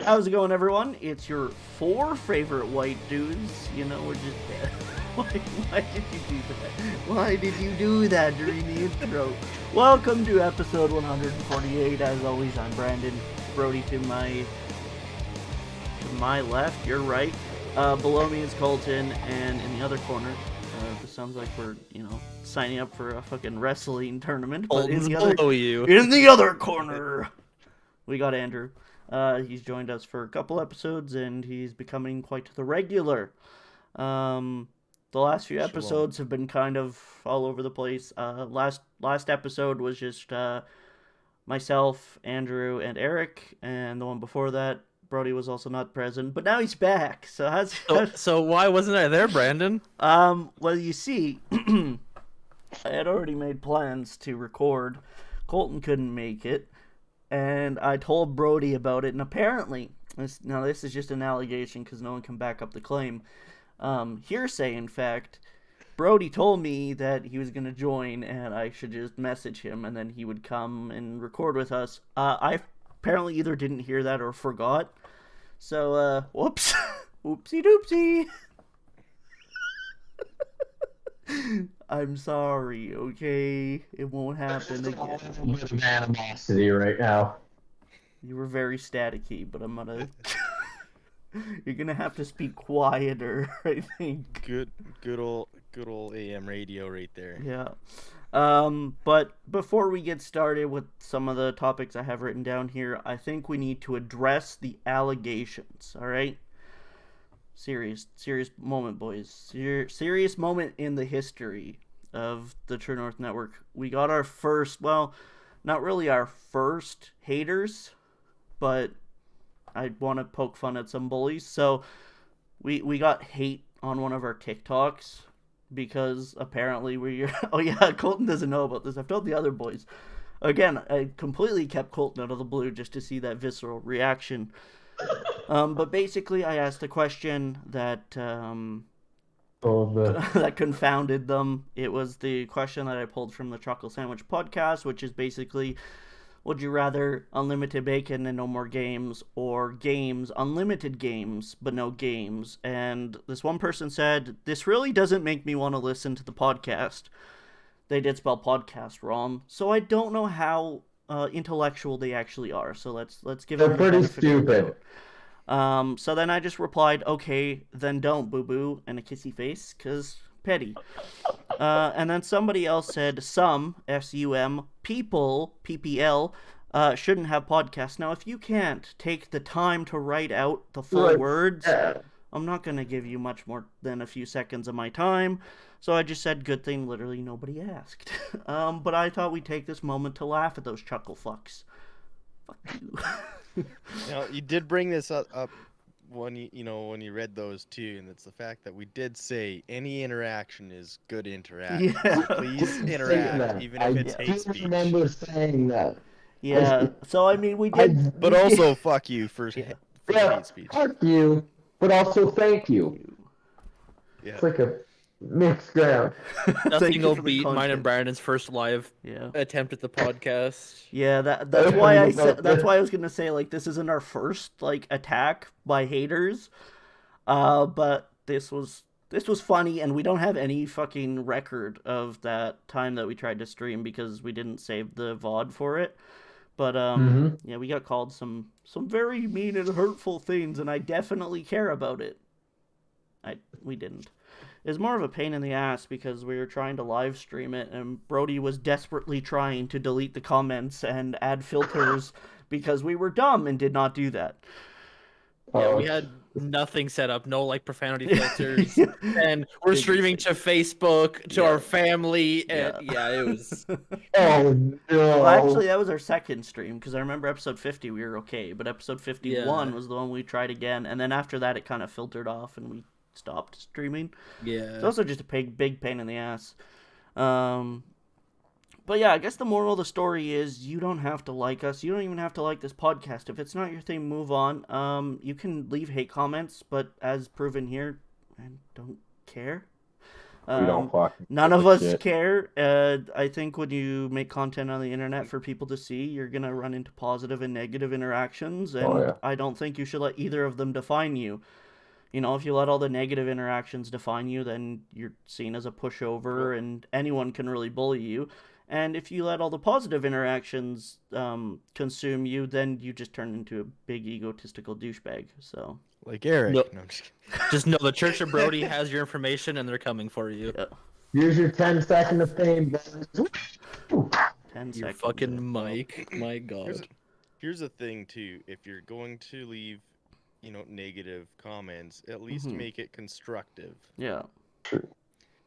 How's it going, everyone? It's your 4 favorite white dudes. You know, we're just... Why did you do that? Why did you do that during the intro? Welcome to episode 148. As always, I'm Brandon. Brody to my left, you're right. Below me is Colton, and in the other corner, this sounds like we're, signing up for a fucking wrestling tournament. But in the other corner, we got Andrew. He's joined us for a couple episodes, and he's becoming quite the regular. The last few episodes have been kind of all over the place. Last episode was just myself, Andrew, and Eric, and the one before that, Brody was also not present, but now he's back. So why wasn't I there, Brandon? Well, you see, I had already made plans to record. Colton couldn't make it. And I told Brody about it, and apparently, this is just an allegation because no one can back up the claim. Hearsay, in fact, Brody told me that he was going to join, and I should just message him, and then he would come and record with us. I apparently either didn't hear that or forgot. So, whoops. Oopsie doopsie. I'm sorry, okay? It won't happen again. A bit of animosity right now. You were very staticky, but I'm gonna... You're gonna have to speak quieter, I think. Good old AM radio right there. Yeah. But before we get started with some of the topics I have written down here, I think we need to address the allegations, alright? Serious moment, boys. Serious moment in the history of the True North Network. We got our first, well, not really our first haters, but I want to poke fun at some bullies. So we got hate on one of our TikToks because apparently oh yeah, Colton doesn't know about this. I've told the other boys. Again, I completely kept Colton out of the blue just to see that visceral reaction. But basically, I asked a question that that confounded them. It was the question that I pulled from the Chocolate Sandwich podcast, which is basically, would you rather unlimited bacon and no more games, or games, unlimited games, but no games? And this one person said, this really doesn't make me want to listen to the podcast. They did spell podcast wrong, so I don't know how intellectual they actually are. So let's give them. They're pretty stupid. So then I just replied, okay, then don't, boo-boo, and a kissy face, cause petty. And then somebody else said, some, S-U-M, people, PPL, shouldn't have podcasts. Now, if you can't take the time to write out the full words, I'm not gonna give you much more than a few seconds of my time. So I just said, good thing literally nobody asked. But I thought we'd take this moment to laugh at those chucklefucks. Fuck you. You did bring this up when you read those too, and it's the fact that we did say any interaction is good interaction. Yeah. So please interact, even if it's hate speech. I remember saying that. Yeah. So I mean, we did. But also, fuck you for hate speech. Fuck you, but also thank you. Yeah. It's like a mixed ground. Nothing will beat mine and Brandon's first live attempt at the podcast. Yeah, that's why I said. That's why I was gonna say, like, this isn't our first attack by haters, but this was funny, and we don't have any fucking record of that time that we tried to stream because we didn't save the VOD for it. But yeah, we got called some very mean and hurtful things, and I definitely care about it. We didn't. It's more of a pain in the ass because we were trying to live stream it, and Brody was desperately trying to delete the comments and add filters because we were dumb and did not do that. Yeah, we had nothing set up, no profanity filters, and we're streaming to Facebook, to our family, and it was... Oh, no. Well, actually, that was our second stream, because I remember episode 50 we were okay, but episode 51 was the one we tried again, and then after that it kind of filtered off, and we stopped streaming. Yeah. It's also just a big pain in the ass. But yeah, I guess the moral of the story is you don't have to like us. You don't even have to like this podcast. If it's not your thing, move on. You can leave hate comments, but as proven here, I don't care. We don't fucking None give of a us shit. care. I think when you make content on the internet for people to see, you're gonna run into positive and negative interactions, and Oh, yeah. I don't think you should let either of them define you. You know, if you let all the negative interactions define you, then you're seen as a pushover, and anyone can really bully you. And if you let all the positive interactions consume you, then you just turn into a big egotistical douchebag. So, Like Eric. No. No, I'm just kidding. Just know the Church of Brody has your information and they're coming for you. yeah, Here's your 10-second of fame, boys. 10 You seconds. fucking Mike. My God. Here's the thing too. If you're going to leave, negative comments, at least Mhm. make it constructive. Yeah.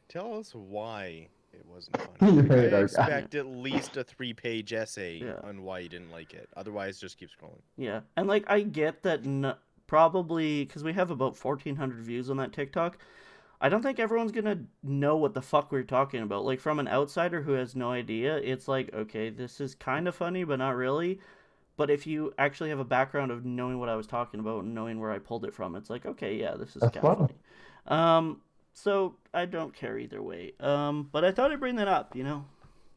Tell us why it wasn't funny. Right, I okay. expect at least a 3-page essay Yeah. on why you didn't like it. Otherwise, just keep scrolling. Yeah, and like I get that probably because we have about 1,400 views on that TikTok. I don't think everyone's gonna know what the fuck we're talking about. Like from an outsider who has no idea, it's like okay, this is kind of funny, but not really. But if you actually have a background of knowing what I was talking about and knowing where I pulled it from, it's like okay, yeah, this is That's kind of fun. funny. So I don't care either way. But I thought I'd bring that up,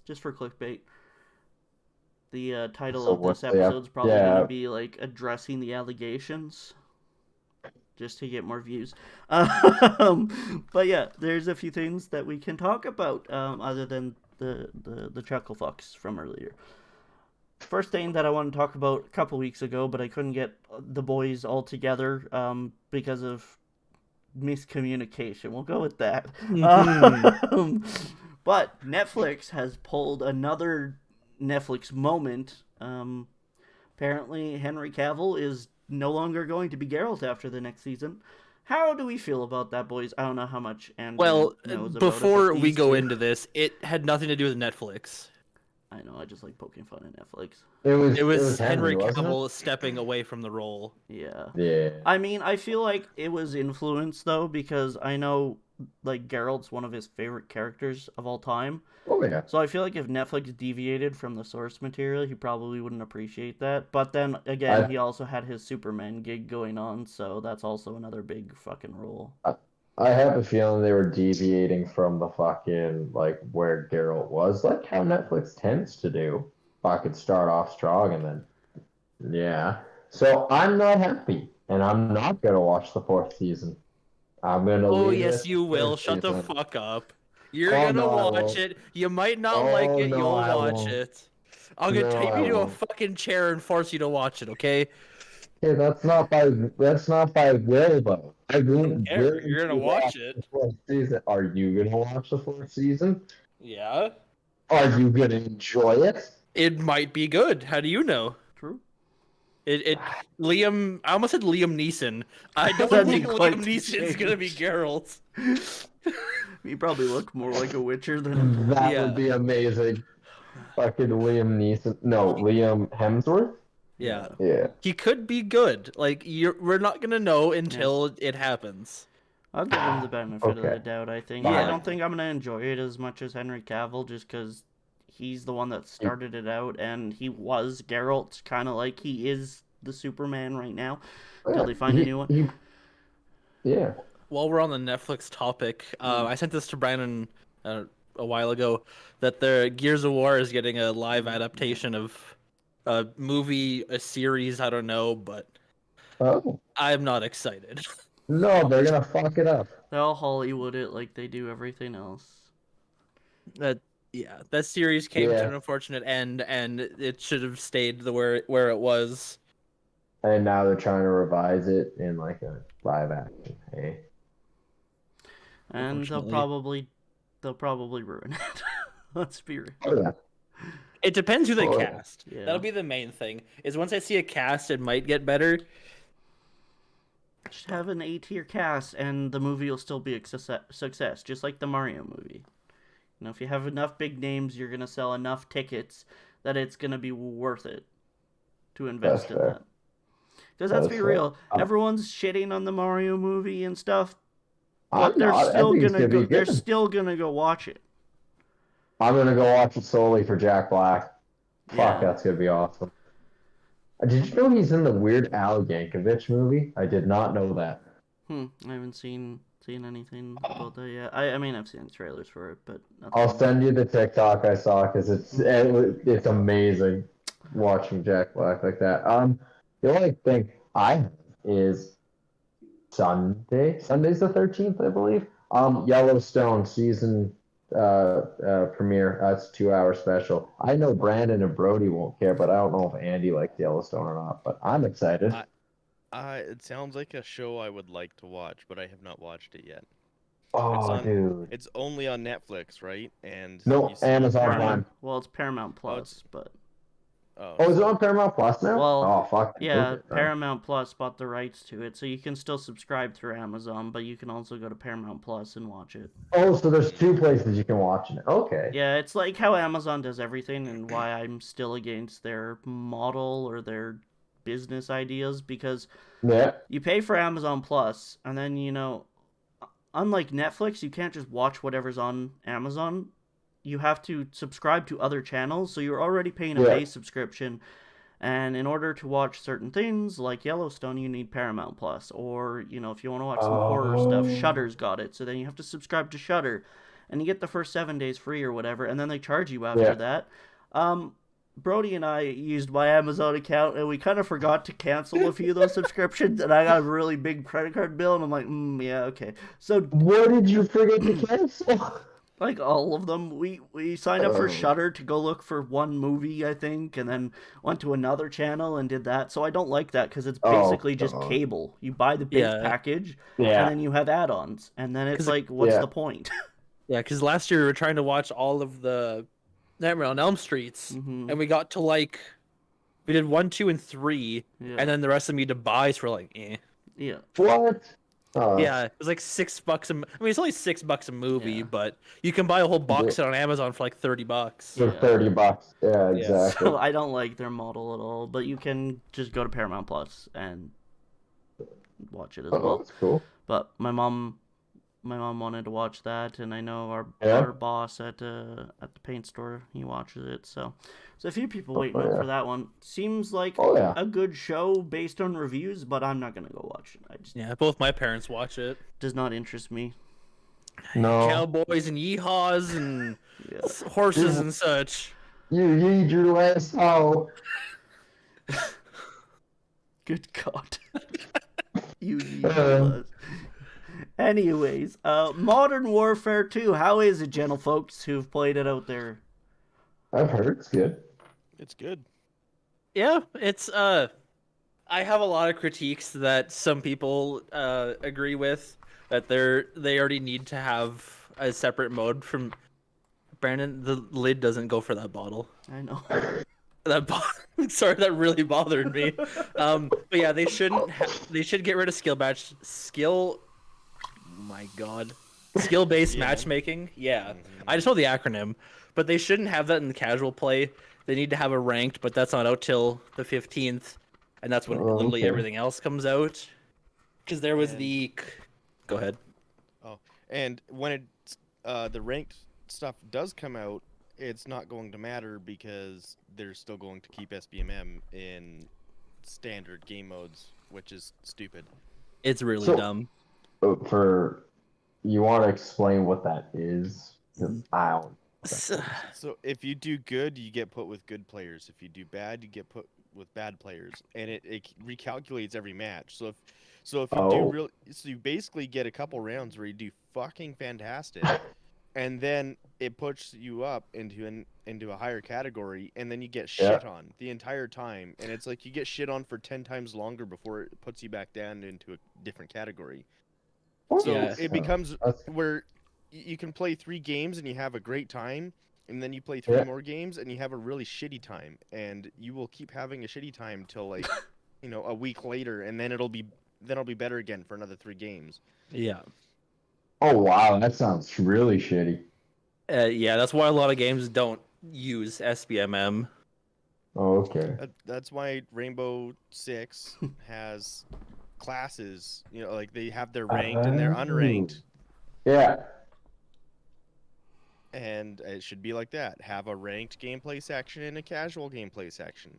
just for clickbait. The title So of what's this the episode's probably yeah. going to be like addressing the allegations, just to get more views. But yeah, there's a few things that we can talk about other than the chucklefucks from earlier. First thing that I want to talk about a couple weeks ago, but I couldn't get the boys all together because of miscommunication. We'll go with that. But Netflix has pulled another Netflix moment. Apparently, Henry Cavill is no longer going to be Geralt after the next season. How do we feel about that, boys? I don't know how much Andrew Well, knows about before it, but we these go two- into this, it had nothing to do with Netflix. I know, I just like poking fun at Netflix. It was Henry wasn't it? Cavill stepping away from the role. Yeah. Yeah. I mean, I feel like it was influenced, though, because I know, like, Geralt's one of his favorite characters of all time. Oh yeah. So I feel like if Netflix deviated from the source material, he probably wouldn't appreciate that. But then, again, he also had his Superman gig going on, so that's also another big fucking role. I have a feeling they were deviating from the fucking like where Geralt was, like how Netflix tends to do. Fucking start off strong and then yeah. So I'm not happy, and I'm not gonna watch the 4th season. I'm gonna. Oh, leave yes, it you at will. first Shut the season. fuck up. You're Oh, gonna no, I watch won't. it. You might not Oh, like it. no, You'll I watch won't. it. I'm gonna No, tape I you to a won't. fucking chair and force you to watch it, okay? Hey, that's not by will though. I won't care. willingly You're gonna watch it. the 4th season. Are you gonna watch the 4th season? Yeah. Are you gonna enjoy it? It might be good. How do you know? True. Liam, I almost said Liam Neeson. I don't That'd think be quite Liam the Neeson's gonna be change. Geralt. He probably looked more like a Witcher than. That Yeah. would be amazing. Fucking Liam Neeson. No, Liam Hemsworth. Yeah. Yeah. He could be good. Like we're not gonna know until it happens. I'll give him the benefit of the Okay. doubt, I think. Yeah. I don't think I'm going to enjoy it as much as Henry Cavill, just because he's the one that started it out, and he was Geralt, kind of like he is the Superman right now, until they find a new one. Yeah. While we're on the Netflix topic, I sent this to Brandon a while ago that the Gears of War is getting a live adaptation of a movie, a series, I don't know, but Oh. I'm not excited. No, they're gonna fuck it up. They'll Hollywood it like they do everything else. That series came to Yeah. an unfortunate end, and it should have stayed where it was. And now they're trying to revise it in like a live action. Hey. And they'll Unfortunately. probably ruin it. Let's be real. Oh yeah. It depends who they Oh, cast. yeah. That'll be the main thing. Is once I see a cast, it might get better. Just have an A-tier cast, and the movie will still be a success, just like the Mario movie. If you have enough big names, you're gonna sell enough tickets that it's gonna be worth it to invest in fair. that. Because let's That's be fair. real, everyone's shitting on the Mario movie and stuff, I'm but they're not. I still think it's gonna go. be They're good. still gonna go watch it. I'm gonna go watch it solely for Jack Black. Fuck, Yeah. that's gonna be awesome. Did you know he's in the Weird Al Yankovic movie? I did not know that. I haven't seen seen anything about that yet. I mean, I've seen trailers for it, but I'll nothing. send you the TikTok I saw because it's amazing watching Jack Black like that. The only thing I have is Sunday. Sunday's the 13th, I believe. Yellowstone season premiere. That's 2 hour special. I know Brandon and Brody won't care, but I don't know if Andy likes Yellowstone or not. But I'm excited. It sounds like a show I would like to watch, but I have not watched it yet. Oh, dude. It's only on Netflix, right? And No, you see Amazon Paramount- Prime. Well, it's Paramount Oh, Plus, but Oh, is it on Paramount Plus now? Well, oh, fuck. yeah, Okay, Paramount Plus bought the rights to it, so you can still subscribe through Amazon, but you can also go to Paramount Plus and watch it. Oh, so there's two places you can watch it. Okay. Yeah, it's like how Amazon does everything, and why I'm still against their model or their business ideas, because Yeah. you pay for Amazon Plus, and then, unlike Netflix, you can't just watch whatever's on Amazon. You have to subscribe to other channels, so you're already paying a base subscription. And in order to watch certain things like Yellowstone, you need Paramount Plus. Or, if you want to watch some horror stuff, Shudder's got it. So then you have to subscribe to Shudder. And you get the first 7 days free or whatever, and then they charge you after that. Brody and I used my Amazon account, and we kind of forgot to cancel a few of those subscriptions, and I got a really big credit card bill, and I'm like, yeah, okay. So what did you forget to cancel? Like all of them. We signed up for Shudder to go look for one movie, I think, and then went to another channel and did that. So I don't like that because it's basically just cable. You buy the base package, and then you have add-ons, and then it's like, what's the point? Yeah, because last year we were trying to watch all of the Nightmare on Elm Streets, and we got to we did 1, 2, and 3, and then the rest of them you had to buy, so we're like, eh. Yeah. What? Yeah, it was like $6 it's only $6 a movie, but you can buy a whole box set on Amazon for like $30. For $30. Yeah, exactly. So I don't like their model at all, but you can just go to Paramount Plus and watch it as well. That's cool. But my mom wanted to watch that, and I know our boss at the paint store, he watches it. So a few people waiting up for that one. Seems like a good show based on reviews, but I'm not gonna go watch it. Both my parents watch it. Does not interest me. No. Cowboys and yeehaws and horses and such. You need your last hoe. Good God. You need your last. Anyways, Modern Warfare 2, how is it, gentle folks who've played it out there? I've heard it's good. It's good. Yeah, it's I have a lot of critiques that some people agree with, that they already need to have a separate mode from Brandon. The lid doesn't go for that bottle. I know. Sorry, that really bothered me. But yeah, they should get rid of skill-based matchmaking. Yeah. I just know the acronym, but they shouldn't have that in the casual play. They need to have a ranked, but that's not out till the 15th, and that's when literally everything else comes out. Because there was Go ahead. Oh, and when the ranked stuff does come out, it's not going to matter because they're still going to keep SBMM in standard game modes, which is stupid. It's really dumb. You want to explain what that is? I don't. So if you do good, you get put with good players. If you do bad, you get put with bad players, and it recalculates every match. So if you so you basically get a couple rounds where you do fucking fantastic, and then it puts you up into a higher category, and then you get shit on the entire time, and it's like you get shit on for 10 times longer before it puts you back down into a different category. So it becomes where you can play 3 games and you have a great time, and then you play 3 more games and you have a really shitty time, and you will keep having a shitty time till like a week later, and then it'll be better again for another 3 games. Yeah. Oh wow, that sounds really shitty. Yeah, that's why a lot of games don't use SBMM. Oh, okay. That's why Rainbow Six has classes. Like they have their ranked and their unranked. Yeah. And it should be like that. Have a ranked gameplay section and a casual gameplay section.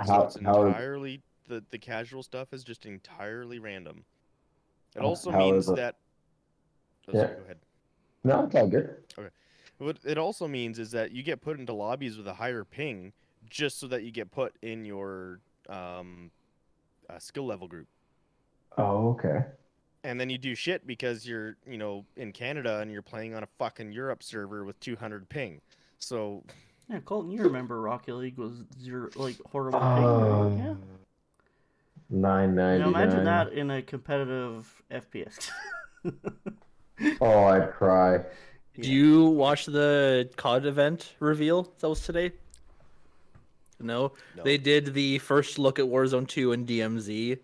So it's entirely the casual stuff is just entirely random. It also means that Oh, Yeah. sorry, go ahead. No, it's all good. What it also means is that you get put into lobbies with a higher ping just so that you get put in your skill level group. Oh, okay. And then you do shit because you're, in Canada and you're playing on a fucking Europe server with 200 ping. So Yeah, Colton, you remember Rocket League was your horrible ping, right? Yeah. 999. Imagine that in a competitive FPS. Oh, I'd cry. Did you watch the COD event reveal that was today? No? No. They did the first look at Warzone 2 and DMZ.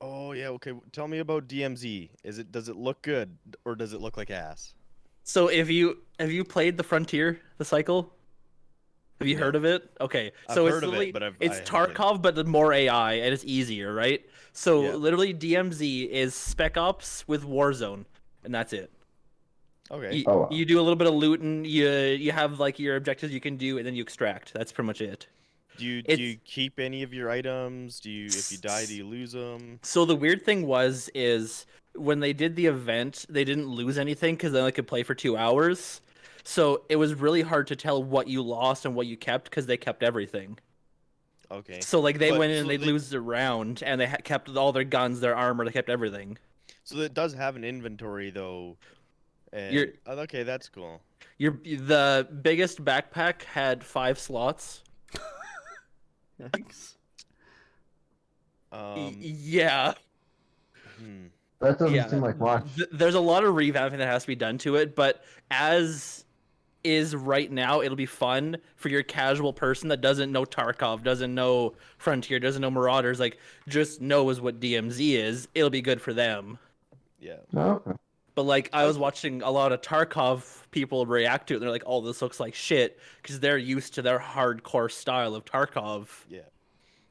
Oh yeah, okay. Tell me about DMZ. Does it look good or does it look like ass? So have you played the Frontier, the cycle? Have you heard of it? Okay, so I've it's heard of it, literally but I it's haven't played it. Tarkov, but more AI and it's easier, right? So Yeah. literally DMZ is Spec Ops with Warzone, and that's it. Okay. You, Oh, wow. you do a little bit of looting, you have like your objectives you can do, and then you extract. That's pretty much it. Do you It's keep any of your items? If you die, do you lose them? so the weird thing is when they did the event, they didn't lose anything because they only could play for 2 hours. So it was really hard to tell what you lost and what you kept because they kept everything. Okay. So like they But- went in and so they'd lose the round and they kept all their guns, their armor, they kept everything. So it does have an inventory though. And You're- okay, that's cool. The biggest backpack had 5 slots. Yikes. Yeah. That doesn't Yeah. seem like much. There's a lot of revamping that has to be done to it, but as is right now, it'll be fun for your casual person that doesn't know Tarkov, doesn't know Frontier, doesn't know Marauders, like just knows what DMZ is. It'll be good for them. Yeah. No. But like I was watching a lot of Tarkov people react to it, and they're like, "Oh, this looks like shit," because they're used to their hardcore style of Tarkov. Yeah.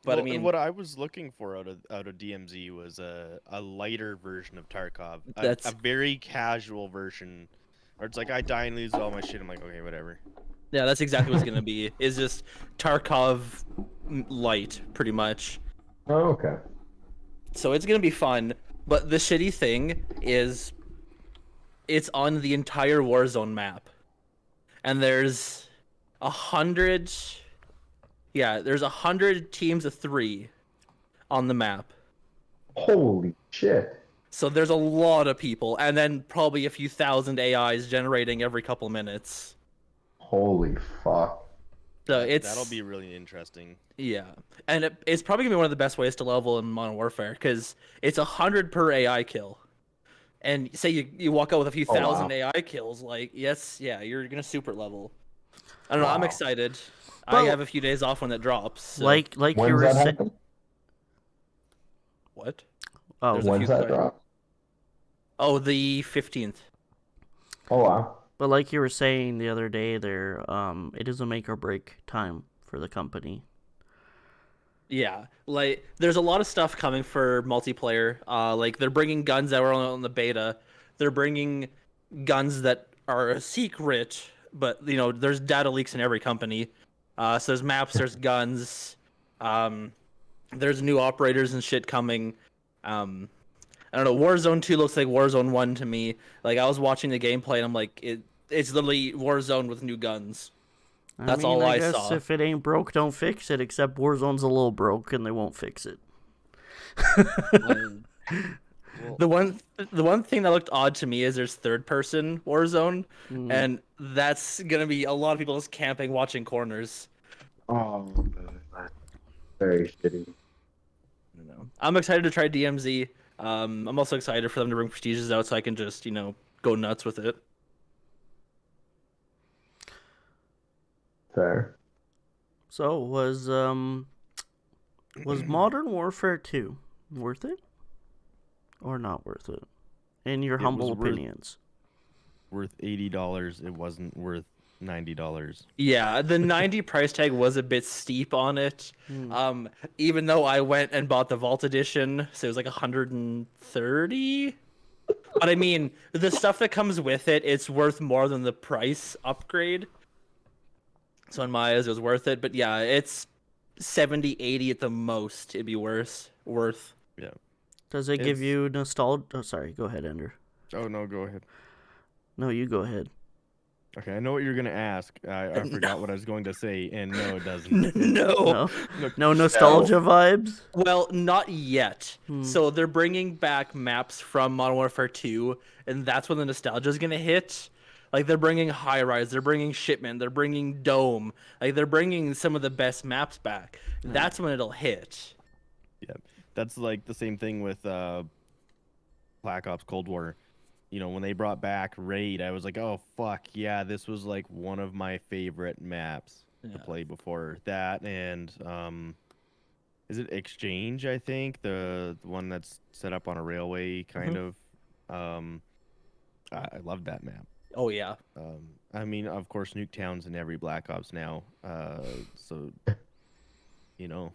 But Well, I mean, and what I was looking for out of DMZ was a lighter version of Tarkov, That's- a very casual version, where it's like I die and lose all my shit. I'm like, okay, whatever. yeah, that's exactly what it's gonna be. Is just Tarkov light, pretty much. Oh, okay. So it's gonna be fun. But the shitty thing is, it's on the entire Warzone map, and there's 100. Yeah, there's 100 teams of 3 on the map. Holy shit. So there's a lot of people, and then probably a few thousand AIs generating every couple minutes. Holy fuck. So it's That'll be really interesting. yeah, and it's probably gonna be one of the best ways to level in Modern Warfare because it's 100 per AI kill. And say you walk out with a few Oh, wow. thousand AI kills, like yes, yeah, you're gonna super level. I don't know. I'm Wow. excited. Well- I have a few days off when that drops. So. Like you When's were that saying. happen? What? Oh, There's a When's few that que- drop? Oh, the 15th. Oh, wow. but like you were saying the other day, there, it is a make or break time for the company. Yeah, like there's a lot of stuff coming for multiplayer. Like they're bringing guns that were on the beta. They're bringing guns that are a secret, but there's data leaks in every company. So there's maps, there's guns. There's new operators and shit coming. I don't know. Warzone 2 looks like Warzone 1 to me. Like I was watching the gameplay and I'm like, it's literally Warzone with new guns. That's all I guess saw. if it ain't broke, don't fix it. Except Warzone's a little broke, and they won't fix it. The one thing that looked odd to me is there's third person Warzone, and that's gonna be a lot of people just camping, watching corners. Oh, very shitty. I'm excited to try DMZ. I'm also excited for them to bring Prestiges out so I can just go nuts with it. Fair. So was Modern Warfare 2 worth it or not worth it? In your It humble was worth- opinions. Worth $80. It wasn't worth $90. Yeah, the 90 price tag was a bit steep on it. Even though I went and bought the Vault Edition, so it was like 130. But I mean, the stuff that comes with it, it's worth more than the price upgrade. So in my eyes, it was worth it. But yeah, it's 70, 80 at the most. It'd be worth. Does it give It's- you nostalgia? Oh, sorry. Go ahead, Ender. Oh no, go ahead. No, you go ahead. Okay, I know what you're gonna ask. I forgot what I was going to say, and no, it doesn't. No. No nostalgia vibes? Well, not yet. Hmm. So they're bringing back maps from Modern Warfare 2, and that's when the nostalgia is gonna hit. Like they're bringing High Rise, they're bringing Shipment, they're bringing Dome. Like they're bringing some of the best maps back. That's when it'll hit. Yeah, that's like the same thing with Black Ops Cold War. You know, when they brought back Raid, I was like, oh fuck yeah, this was like one of my favorite maps to play before that. And is it Exchange? I think the one that's set up on a railway kind of. I loved that map. Oh yeah. I mean, of course, Nuketown's in every Black Ops now. So you know,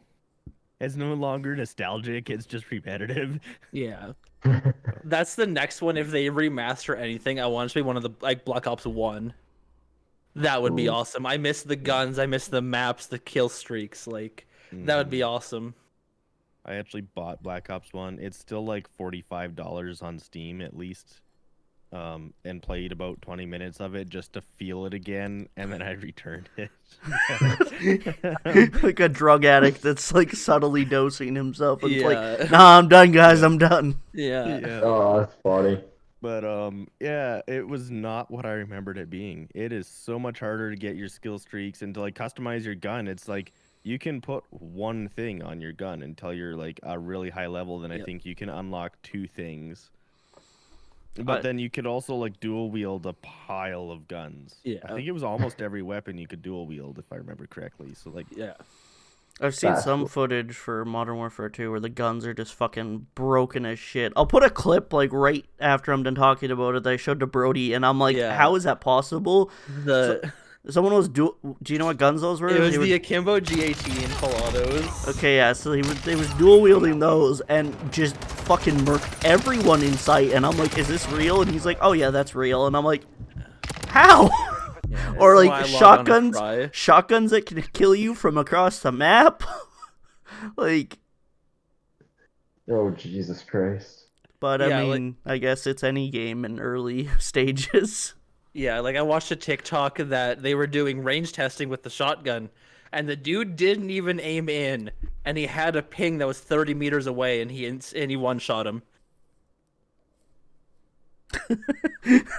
it's no longer nostalgic. It's just repetitive. Yeah. That's the next one. If they remaster anything, I want it to be one of the like Black Ops 1. That would be awesome. I miss the guns. I miss the maps, the kill streaks. Like that would be awesome. I actually bought Black Ops 1. It's still like $45 on Steam at least. And played about 20 minutes of it just to feel it again, and then I returned it. Like a drug addict that's like subtly dosing himself. And it's like, nah, I'm done, guys. I'm done. Yeah. Oh, that's funny. But yeah, it was not what I remembered it being. It is so much harder to get your skill streaks and to like customize your gun. It's like you can put one thing on your gun until you're like a really high level. Then I think you can unlock 2 things. But then you could also like dual wield a pile of guns. Yeah. I think it was almost every weapon you could dual wield if I remember correctly. So like I've seen some footage for Modern Warfare 2 where the guns are just fucking broken as shit. I'll put a clip like right after I'm done talking about it that I showed to Brody, and I'm like, how is that possible? Someone was do you know what guns those were? It was the Akimbo G18 full autos. Okay, yeah, so they was dual wielding those and just fucking murked everyone in sight, and I'm like, is this real? And he's like, oh yeah, that's real, and I'm like, how? Yeah, or like shotguns that can kill you from across the map. Like, oh Jesus Christ. But I mean, I guess it's any game in early stages. Yeah, like I watched a TikTok that they were doing range testing with the shotgun, and the dude didn't even aim in, and he had a ping that was 30 meters away, and he one-shot him.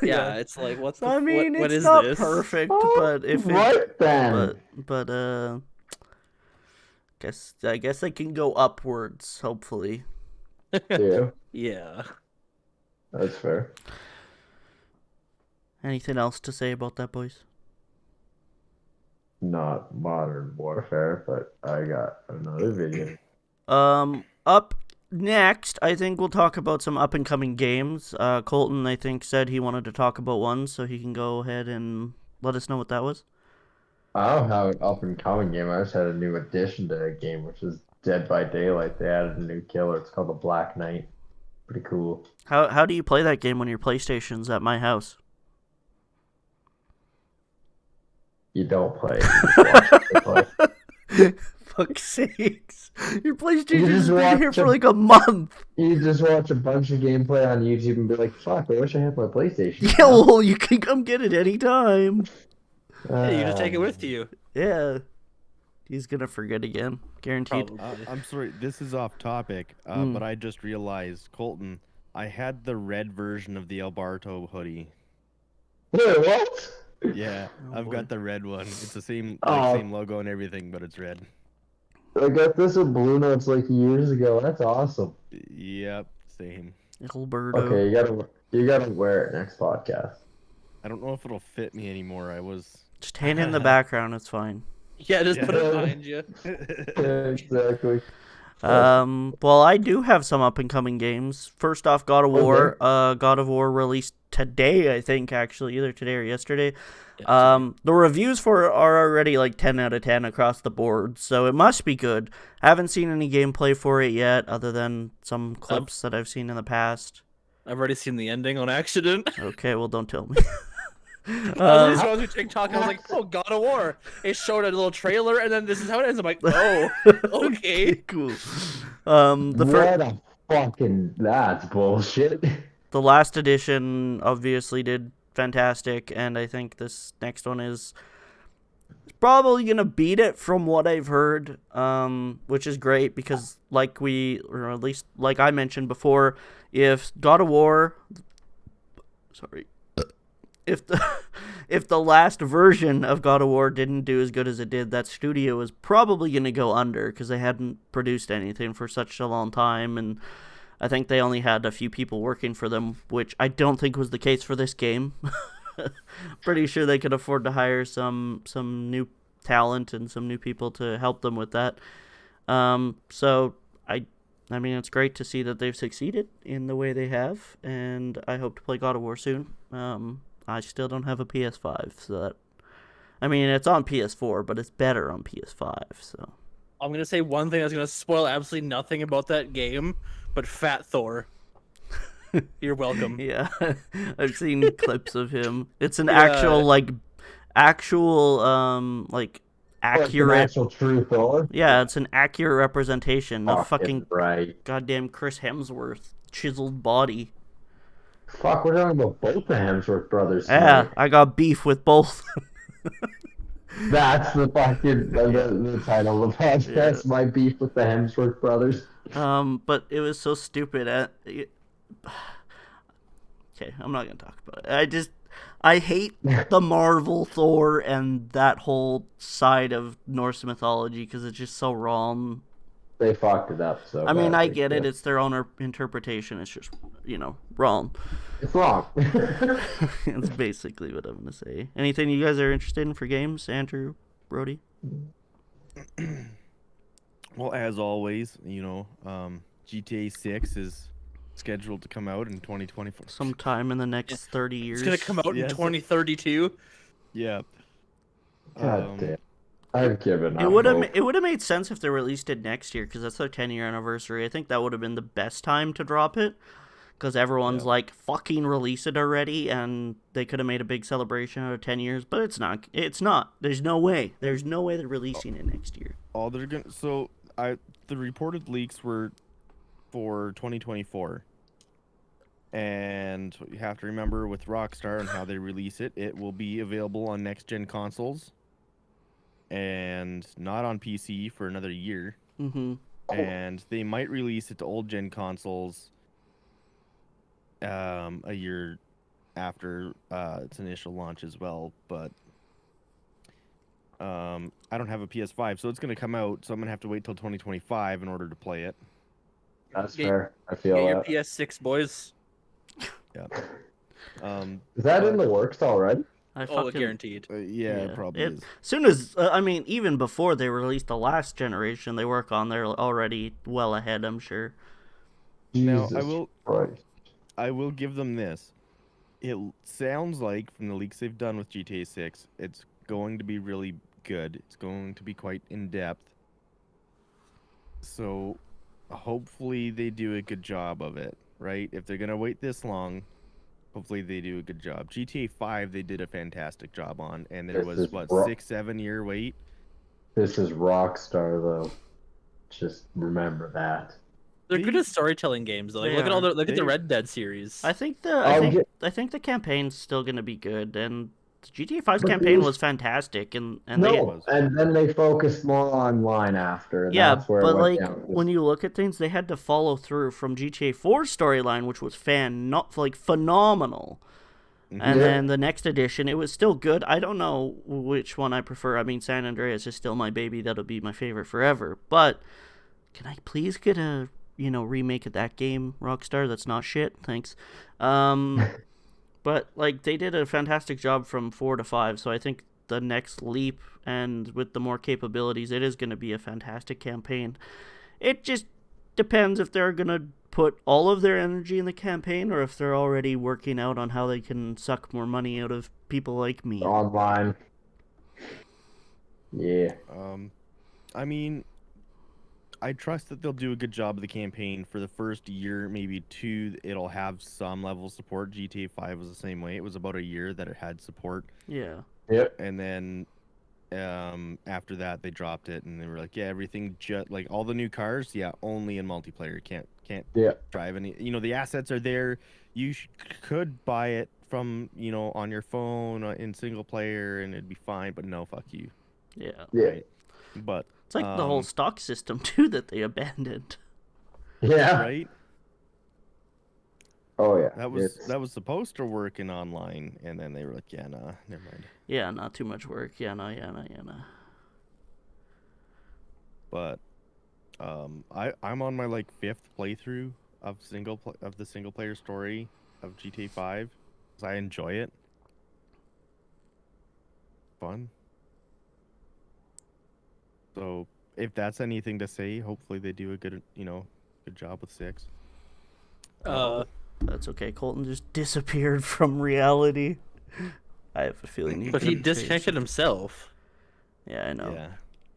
Yeah, it's like, what's the? I mean, what it's is not this? perfect, Oh, but if right then. but I guess they can go upwards, hopefully. Yeah, Yeah. that's fair. Anything else to say about that, boys? Not Modern Warfare, but I got another video. Up next, I think we'll talk about some up-and-coming games. Colton, I think, said he wanted to talk about one, so he can go ahead and let us know what that was. I don't have an up-and-coming game. I just had a new addition to the game, which is Dead by Daylight. They added a new killer. It's called the Black Knight. Pretty cool. How do you play that game when your PlayStation's at my house? You don't play. You just watch it play. Fuck's sakes. Your PlayStation's just been here watch for a- like a month. You just watch a bunch of gameplay on YouTube and be like, fuck, I wish I had my PlayStation. Yeah, well, you can come get it anytime. Yeah, you just take it with you. Yeah. He's gonna forget again. Guaranteed. Probably. I'm sorry, this is off topic, but I just realized, Colton, I had the red version of the Alberto hoodie. Wait, what? Yeah, Oh, I've boy. got the red one. It's the same Oh. same logo and everything, but it's red. I got this at Blue Notes like years ago. That's awesome. Yep, same. Alberto. Okay, you gotta wear it next podcast. I don't know if it'll fit me anymore. I was Just hand it in the background, it's fine. Yeah, just put it Yeah. behind you. Yeah, exactly. Well, I do have some up-and-coming games. First off, God of War. God of War released today, I think, actually, either today or yesterday. The reviews for it are already like 10 out of 10 across the board, so it must be good. I haven't seen any gameplay for it yet, other than some clips that I've seen in the past. I've already seen the ending on accident. Okay, well, don't tell me. I was scrolling through TikTok and I was like, oh, God of War. It showed a little trailer and then this is how it ends. I'm like, oh, okay. Cool. What a fucking... That's bullshit. The last edition obviously did fantastic, and I think this next one is probably gonna beat it from what I've heard, which is great because, or at least like I mentioned before, if God of War, sorry, if the if the last version of God of War didn't do as good as it did, that studio is probably gonna go under because they hadn't produced anything for such a long time, and I think they only had a few people working for them, which I don't think was the case for this game. Pretty sure they could afford to hire some new talent and some new people to help them with that. So I mean, it's great to see that they've succeeded in the way they have, and I hope to play God of War soon. I still don't have a PS5, so that, I mean, it's on PS4, but it's better on PS5. So I'm gonna say one thing that's gonna spoil absolutely nothing about that game, but Fat Thor. You're welcome. yeah, I've seen clips of him. It's an actual accurate, actual true Thor. yeah, it's an accurate representation of fucking right. goddamn Chris Hemsworth chiseled body. Fuck, we're talking about both the Hemsworth brothers Yeah, tonight. I got beef with both. That's the fucking the title of the podcast. Yeah. My beef with the Hemsworth brothers. But it was so stupid. Okay, I'm not gonna talk about it. I hate the Marvel Thor and that whole side of Norse mythology because it's just so wrong. They fucked it up so I mean, I badly, get it. yeah. It's their own interpretation. It's just, wrong. It's wrong. That's basically what I'm gonna say. Anything you guys are interested in for games, Andrew, Brody? Well, as always, GTA 6 is scheduled to come out in 2024. Sometime in the next 30 years. It's gonna come out in Yes. 2032. Yeah. God damn. I've given up. It would hope. have made sense if they released it next year because that's their 10-year anniversary. I think that would have been the best time to drop it because everyone's like, fucking release it already, and they could have made a big celebration out of 10 years, but it's not. It's not. There's no way. There's no way they're releasing it next year. All they're gonna the reported leaks were for 2024. And what you have to remember with Rockstar and how they release it, it will be available on next-gen consoles and not on PC for another year. Mm-hmm. And they might release it to old-gen consoles a year after its initial launch as well. But I don't have a PS5, so it's going to come out, so I'm going to have to wait till 2025 in order to play it. That's Get- fair. I feel Get your that. PS6, boys. Yeah. Is that in the works already? Guaranteed. Yeah, it probably is. Soon as I mean, even before they released the last generation, they work on. They're already well ahead, I'm sure. Now, Jesus Christ. I will give them this. It sounds like from the leaks they've done with GTA 6, it's going to be really good. It's going to be quite in depth. So hopefully they do a good job of it, right? If they're going to wait this long, hopefully they do a good job. GTA 5 they did a fantastic job on, and there was 6-7 year wait. This is Rockstar though. Just remember that. They're good at storytelling games, though. Like, look at the Red Dead series. I think the campaign's still gonna be good, and GTA 5's campaign was fantastic, and then they focused more online after. And yeah, that's where but it went like down. when you look at things, they had to follow through from GTA 4's storyline, which was phenomenal. And then the next edition, it was still good. I don't know which one I prefer. I mean, San Andreas is still my baby. That'll be my favorite forever. But can I please get a remake of that game, Rockstar? That's not shit. Thanks. But like they did a fantastic job from 4 to 5, so I think the next leap and with the more capabilities, it is going to be a fantastic campaign. It just depends if they're going to put all of their energy in the campaign or if they're already working out on how they can suck more money out of people like me. Online. Yeah. I mean, I trust that they'll do a good job of the campaign for the first year, maybe 2. It'll have some level of support. GTA 5 was the same way. It was about a year that it had support. Yeah. Yep. And then after that, they dropped it, and they were like, yeah, everything just like all the new cars, yeah, only in multiplayer. Can't drive any. The assets are there. You could buy it from on your phone in single player, and it'd be fine. But no, fuck you. Yeah. Yeah. Right. But It's like the whole stock system too that they abandoned. Yeah. right. Oh yeah. That was supposed to work in online, and then they were like, yeah, nah, never mind. Yeah, not too much work. Yeah, no. But I'm on my like 5th playthrough of the single player story of GTA 5, because I enjoy it. Fun. So if that's anything to say, hopefully they do a good job with 6. That's okay. Colton just disappeared from reality. I have a feeling But he couldn't change disconnected it. himself. Yeah, I know. Yeah.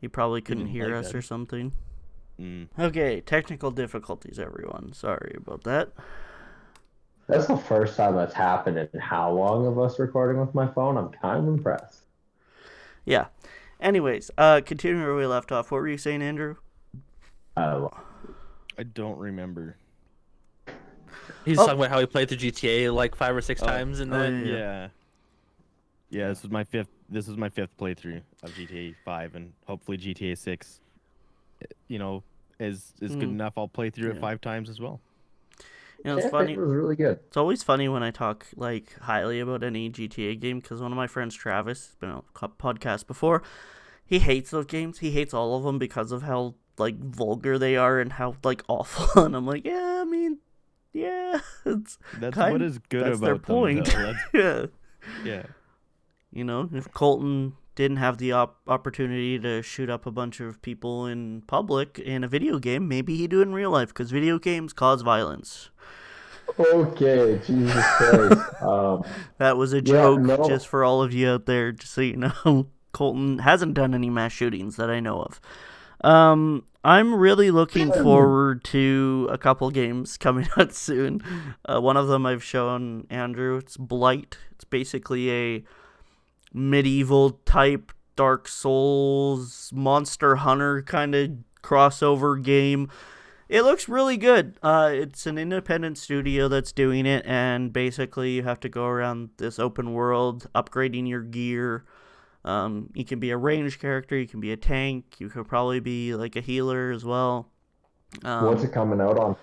He probably couldn't didn't hear like us that. or something. Mm. Okay, technical difficulties, everyone. Sorry about that. That's the first time that's happened in how long of us recording with my phone? I'm kind of impressed. Yeah. Anyways, continuing where we left off. What were you saying, Andrew? Uh, I don't remember. He's talking about how he played the GTA like 5 or 6 times, and then yeah. Yeah, this is my 5th playthrough of GTA 5, and hopefully GTA 6 is good enough. I'll play through it 5 times as well. It's funny. It was really good. It's always funny when I talk like highly about any GTA game, because one of my friends, Travis, has been on a podcast before. He hates those games. He hates all of them because of how like vulgar they are and how like awful. And I'm like, yeah, I mean, yeah, it's That's what is good that's about their them, point. though. Yeah. Yeah. If Colton didn't have the opportunity to shoot up a bunch of people in public in a video game, maybe he'd do it in real life, because video games cause violence. Okay, Jesus Christ. That was a joke just for all of you out there, just so you know. Colton hasn't done any mass shootings that I know of. I'm really looking forward to a couple games coming out soon. One of them I've shown Andrew. It's Blight. It's basically a medieval type Dark Souls Monster Hunter kind of crossover game. It looks really good. It's an independent studio that's doing it, and basically you have to go around this open world upgrading your gear. You can be a ranged character, you can be a tank, you could probably be like a healer as well. What's it coming out on?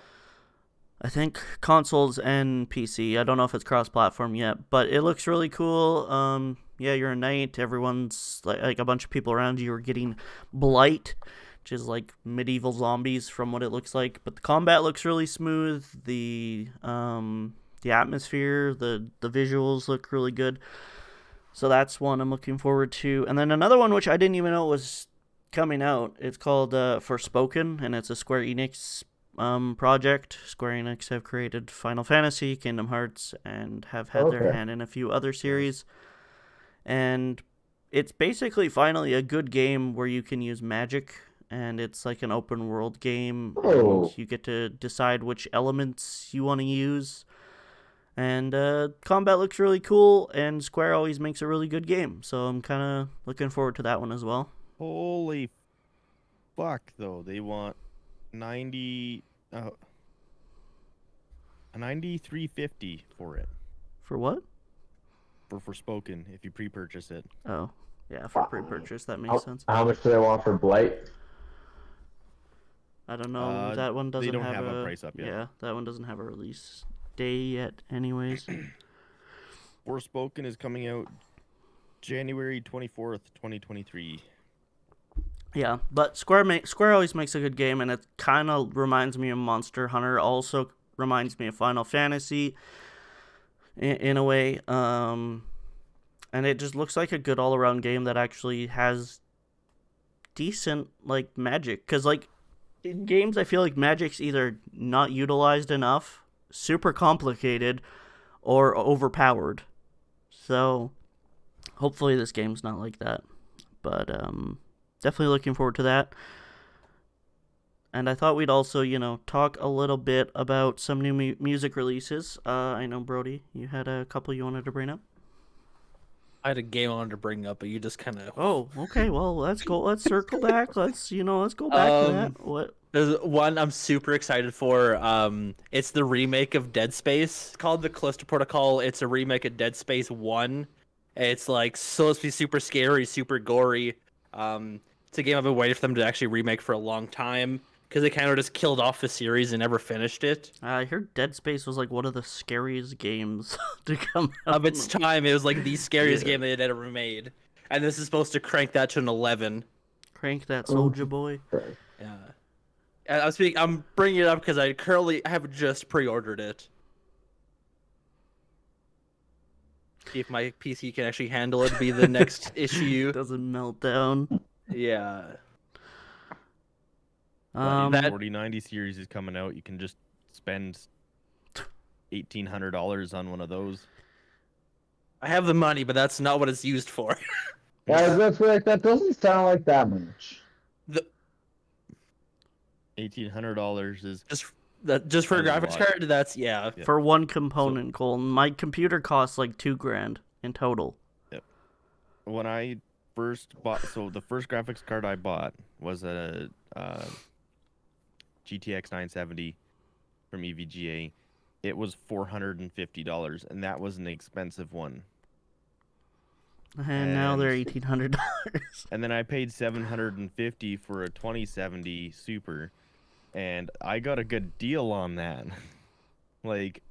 I think consoles and PC. I don't know if it's cross-platform yet, but it looks really cool. Yeah, you're a knight. Everyone's like a bunch of people around you are getting blight, which is like medieval zombies from what it looks like. But the combat looks really smooth. The atmosphere, the visuals look really good. So that's one I'm looking forward to. And then another one which I didn't even know was coming out. It's called Forspoken, and it's a Square Enix project. Square Enix have created Final Fantasy, Kingdom Hearts, and have had their hand in a few other series. And it's basically finally a good game where you can use magic, and it's like an open world game. And you get to decide which elements you want to use. And combat looks really cool, and Square always makes a really good game. So I'm kind of looking forward to that one as well. Holy fuck, though. They want 93.50 for it. For what? For Forspoken, if you pre-purchase it. Oh, yeah, for pre-purchase, that makes sense. How much do they want for Blight? I don't know. That one doesn't they don't have a price up yet. Yeah, that one doesn't have a release day yet anyways. Forspoken is coming out January 24th, 2023. Yeah, but Square always makes a good game, and it kind of reminds me of Monster Hunter. Also reminds me of Final Fantasy in a way. And it just looks like a good all-around game that actually has decent like magic, because like in games I feel like magic's either not utilized enough, super complicated, or overpowered. So hopefully this game's not like that. But definitely looking forward to that. And I thought we'd also, talk a little bit about some new music releases. I know, Brody, you had a couple you wanted to bring up. I had a game I wanted to bring up, but you just kind of. Oh, okay. Well, let's go. Let's circle back. Let's go back to that. What? There's one I'm super excited for. It's the remake of Dead Space. It's called the Callisto Protocol. It's a remake of Dead Space 1. It's like supposed to be super scary, super gory. It's a game I've been waiting for them to actually remake for a long time because they kind of just killed off the series and never finished it. I heard Dead Space was like one of the scariest games to come out. Of its time, it was like the scariest game they had ever made. And this is supposed to crank that to an 11. Crank that Soldier Boy. Yeah. I'm bringing it up because I currently have just pre-ordered it. See if my PC can actually handle it. Be the next issue. Doesn't melt down. Yeah. That 4090 series is coming out. You can just spend $1,800 on one of those. I have the money, but that's not what it's used for. Yeah, that's like that doesn't sound like that much. $1,800 is just for a That's a graphics lot. card. That's yeah. For one component, Colton. My computer costs like $2,000 in total. when I first bought. So the first graphics card I bought was a GTX 970 from EVGA. It was $450, and that was an expensive one. And now they're $1,800. And then I paid $750 for a 2070 Super, and I got a good deal on that. Like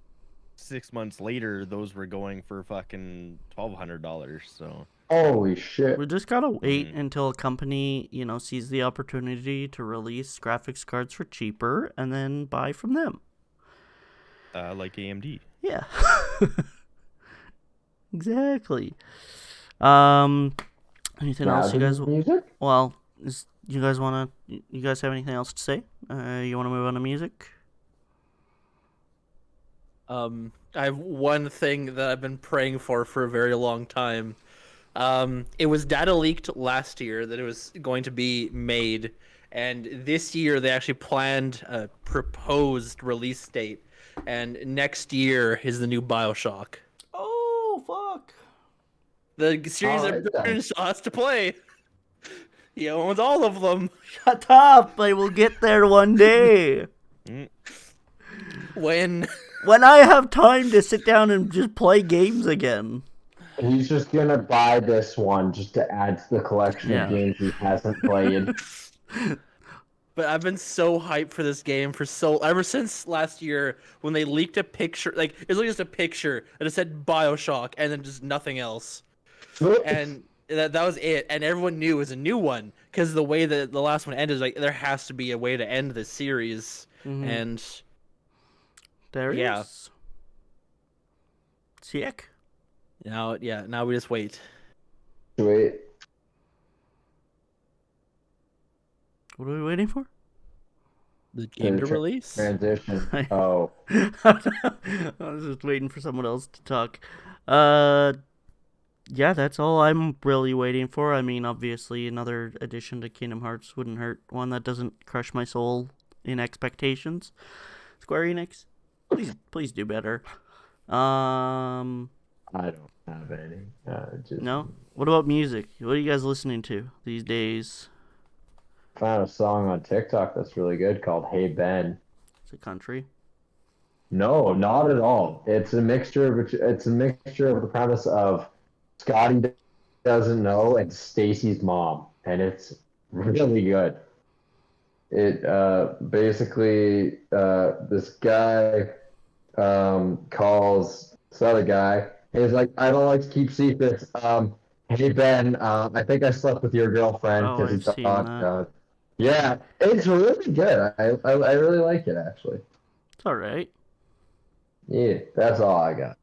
6 months later, those were going for fucking $1,200. So Holy shit! We just gotta wait until a company, sees the opportunity to release graphics cards for cheaper, and then buy from them. like AMD. Yeah. Exactly. Anything else you guys? Music? Well, you guys have anything else to say? You want to move on to music? I have one thing that I've been praying for a very long time. It was data leaked last year that it was going to be made, and this year they actually planned a proposed release date, and next year is the new BioShock. Oh, fuck. The series that Burton still has to play. He owns all of them. Shut up! I will get there one day. When I have time to sit down and just play games again. He's just gonna buy this one just to add to the collection of games he hasn't played. But I've been so hyped for this game ever since last year when they leaked a picture. Like, it was just a picture that it said BioShock and then just nothing else. And that was it. And everyone knew it was a new one because the way that the last one ended, like, there has to be a way to end this series. Mm-hmm. And there it is. Sick. Now we just wait. Wait. What are we waiting for? The game to release? Transition. Oh. I was just waiting for someone else to talk. Yeah, that's all I'm really waiting for. I mean, obviously, another addition to Kingdom Hearts wouldn't hurt. One that doesn't crush my soul in expectations. Square Enix, please do better. I don't have any. No? What about music? What are you guys listening to these days? Found a song on TikTok that's really good called "Hey Ben." It's a country. No, not at all. It's a mixture of the premise of Scotty doesn't know and Stacy's mom, and it's really good. It basically this guy calls this other guy. And he's like, "I don't like to keep secrets. Hey Ben, I think I slept with your girlfriend Oh, because I've he seen thought." that. Yeah, it's really good. I really like it actually. It's all right. Yeah, that's all I got.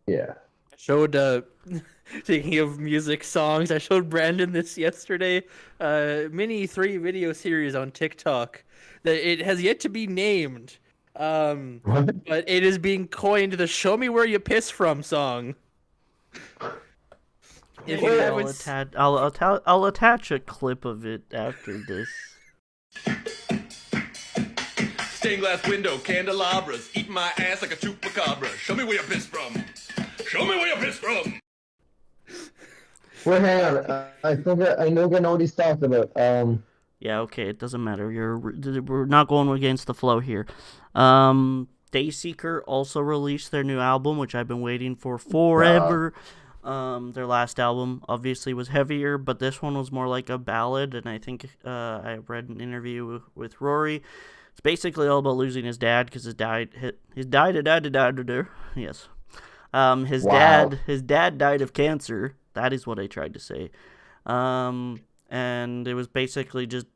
Yeah. I showed, speaking of music songs, I showed Brandon this yesterday. Mini 3 video series on TikTok that it has yet to be named. But it is being coined the "Show Me Where You Piss From" song. If you haven't, I'll attach a clip of it after this. Stained glass window, candelabras, eat my ass like a chupacabra. Show me where you piss from. Show me where you piss from. Wait, hang on. I think I know what he's talking about. Yeah, okay, it doesn't matter. We're not going against the flow here. Dayseeker also released their new album, which I've been waiting for forever. Their last album obviously was heavier, but this one was more like a ballad, and I think I read an interview with Rory. It's basically all about losing his dad because his dad. Yes. His dad died of cancer. That is what I tried to say. And it was basically just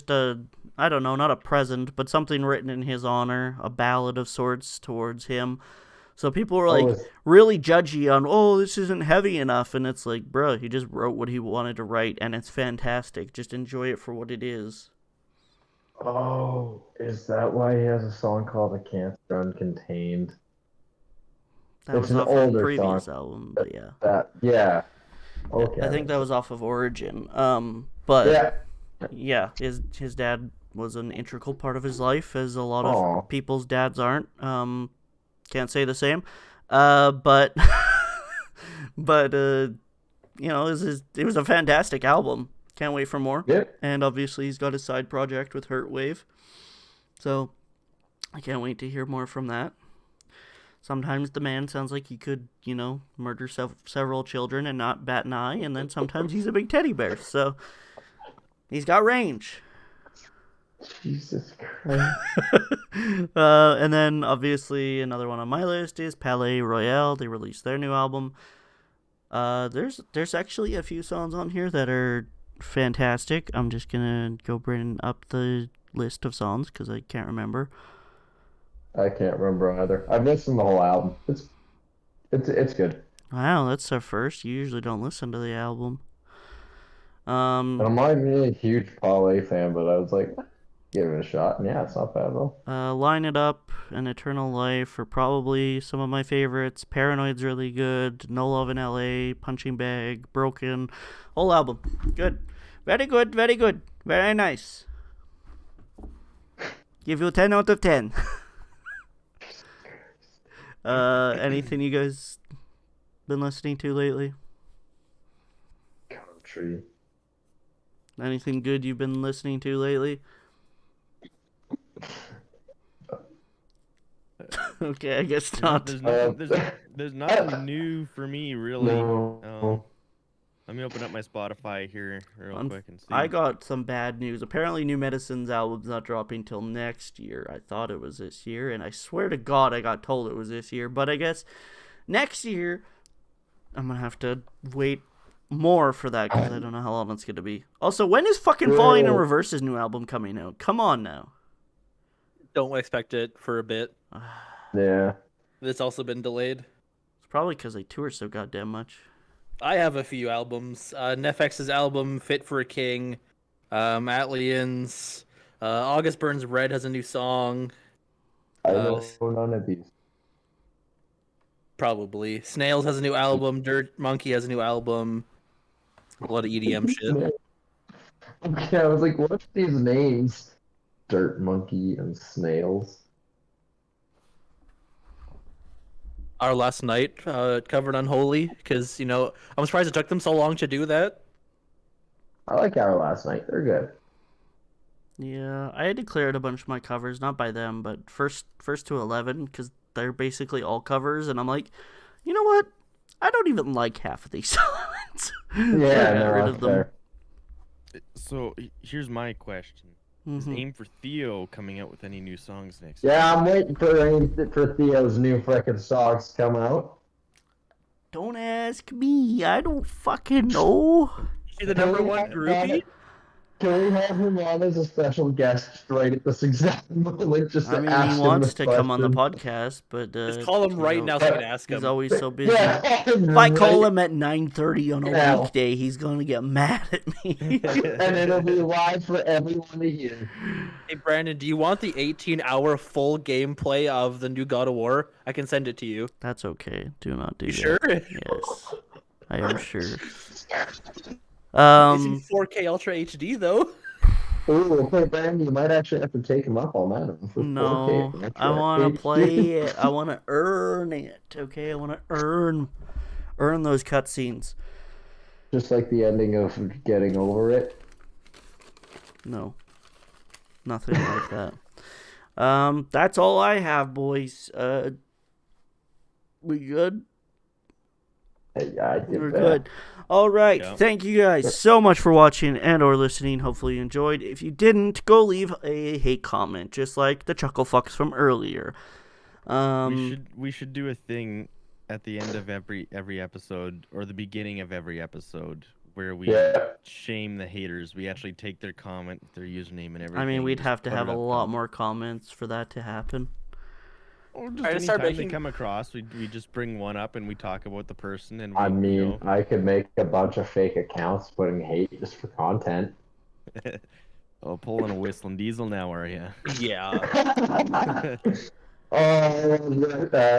a, I don't know, not a present, but something written in his honor, a ballad of sorts towards him. So people were like really judgy on, oh, this isn't heavy enough, and it's like, bro, he just wrote what he wanted to write, and it's fantastic. Just enjoy it for what it is. Oh, is that why he has a song called "The Cancer Uncontained"? That was off of a previous album, but yeah. Yeah. Okay. I think that was off of Origin. But yeah, his dad was an integral part of his life, as a lot of people's dads aren't. Can't say the same. But you know, it was a fantastic album. Can't wait for more. Yep. And obviously he's got a side project with Hurtwave. So I can't wait to hear more from that. Sometimes the man sounds like he could, you know, murder several children and not bat an eye, and then sometimes he's a big teddy bear. So he's got range. Jesus Christ. And then obviously another one on my list is Palais Royale. They released their new album. There's actually a few songs on here that are fantastic. I'm just gonna go bring up the list of songs because I can't remember. I can't remember either. I've listened to the whole album. It's good. Wow, that's our first. You usually don't listen to the album. And I'm not really a huge Paul fan, but I was like, give it a shot. And yeah, it's not bad though. Line It Up and Eternal Life are probably some of my favorites. Paranoid's really good. No Love in LA, Punching Bag, Broken. Whole album. Good. Very good, very good. Very nice. Give you 10 out of 10. Anything you guys been listening to lately? Country. Anything good you've been listening to lately? Okay, I guess not. There's nothing new for me really. No. Let me open up my Spotify here real quick and see. I got some bad news. Apparently New Medicine's album's not dropping till next year. I thought it was this year, and I swear to God I got told it was this year. But I guess next year I'm going to have to wait more for that because I don't know how long it's going to be. Also, when is fucking Falling in Reverse's new album coming out? Come on now. Don't expect it for a bit. Yeah. It's also been delayed. It's probably because they tour so goddamn much. I have a few albums. Nefx's album, Fit for a King, Atlian's, August Burns Red has a new song. I don't know none of these. Probably. Snails has a new album. Dirt Monkey has a new album. A lot of EDM shit. Okay, I was like, what's these names? Dirt Monkey and Snails. Our Last Night covered Unholy because, you know, I'm surprised it took them so long to do that. I like Our Last Night. They're good. Yeah, I had declared a bunch of my covers, not by them, but first to 11, because they're basically all covers, and I'm like, you know what? I don't even like half of these songs. Yeah, Get rid of them. fair. So here's my question: Is Aim for Theo coming out with any new songs next year? Yeah, I'm waiting for Theo's new frickin' songs to come out. Don't ask me. I don't fucking know. Is he the number one groupie? Can we have him on as a special guest right at this exact moment? Just I mean, ask he wants him to come on the podcast, but just call him right now so you can ask him. He's always so busy. Yeah, if I call him at 9:30 on a weekday, he's gonna get mad at me. And it'll be live for everyone to hear. Hey Brandon, do you want the 18-hour full gameplay of the new God of War? I can send it to you. That's okay. Do not do that. Sure? Yes, I am sure. It's in 4K Ultra HD though. Ooh, okay, Brandon, you might actually have to take him up on that. No, 4K. I want to play it. I want to earn it. Okay, I want to earn Earn those cutscenes. Just like the ending of Getting Over It. No. Nothing like that. That's all I have, boys. We good? Yeah, I did We're that. good. All right. Yeah. Thank you guys so much for watching and or listening. Hopefully you enjoyed. If you didn't, go leave a hate comment, just like the chucklefucks from earlier. We should do a thing at the end of every episode or the beginning of every episode where we shame the haters. We actually take their comment, their username, and everything. I mean, we'd just have to put have it a up lot on- more comments for that to happen. Or just Alright, anytime start they making- come across, we just bring one up and we talk about the person. And I we, mean, I could make a bunch of fake accounts putting hate just for content. oh, pulling a whistling diesel now, are you? Yeah.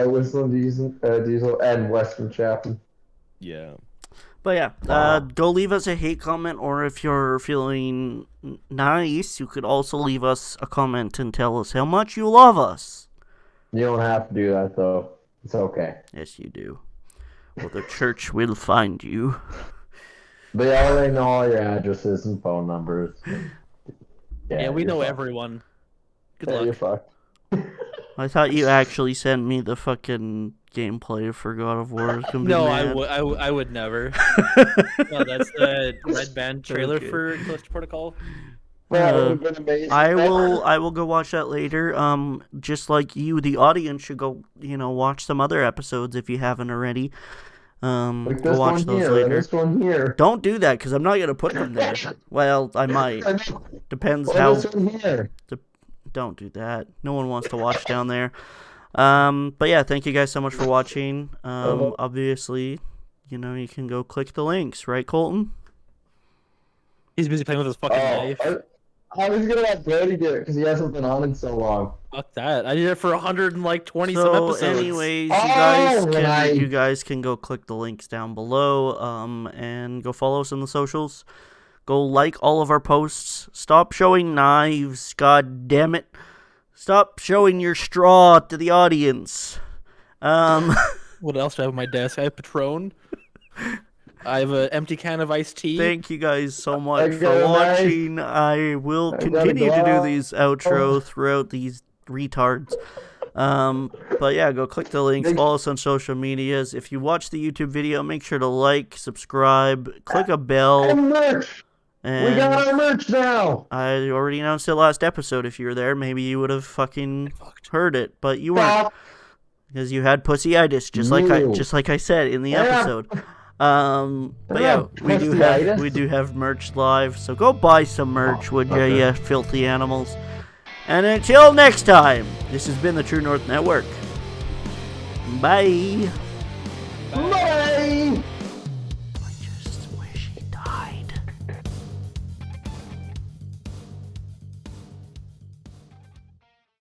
Whistling Diesel and Western Chapman. Yeah. But yeah, Wow. go leave us a hate comment, or if you're feeling nice, you could also leave us a comment and tell us how much you love us. You don't have to do that though. It's okay. Yes, you do. Well, the church will find you. They already know all your addresses and phone numbers. Yeah, we you're know fucked. everyone. Good Yeah, luck. you're fucked. I thought you actually sent me the fucking gameplay for God of War. I was gonna be No, mad. I would never. No, that's the Red Band trailer Okay. for Callisto Protocol. That would have been amazing. I will go watch that later. Just like you, the audience should go, watch some other episodes if you haven't already. Like Go this watch one those here, later. and this one here. Don't do that because I'm not gonna put them there. Well, I might. Depends Well, how. this one here. Don't do that. No one wants to watch down there. But yeah, thank you guys so much for watching. Obviously, you can go click the links, right, Colton? He's busy playing with his fucking knife. I was gonna let Brody do it because he hasn't been on in so long. Fuck that. I did it for 120 some So, episodes. anyways, Oh, nice. you guys can go click the links down below, and go follow us on the socials. Go like all of our posts. Stop showing knives. God damn it. Stop showing your straw to the audience. What else do I have on my desk? I have Patron. I have an empty can of iced tea. Thank you guys so much I for got a knife. watching. I will I got a continue to do glove. these outros throughout these retards. But yeah, go click the links, follow us on social medias. If you watch the YouTube video, make sure to like, subscribe, click a bell. And merch. And We got our merch now. I already announced it last episode. If you were there, maybe you would have fucking heard it, but you weren't Stop. because you had pussyitis, just like I said in the Yeah. episode. But yeah, we do have merch live, so go buy some merch, would ya, okay. you filthy animals. And until next time, this has been the True North Network. Bye.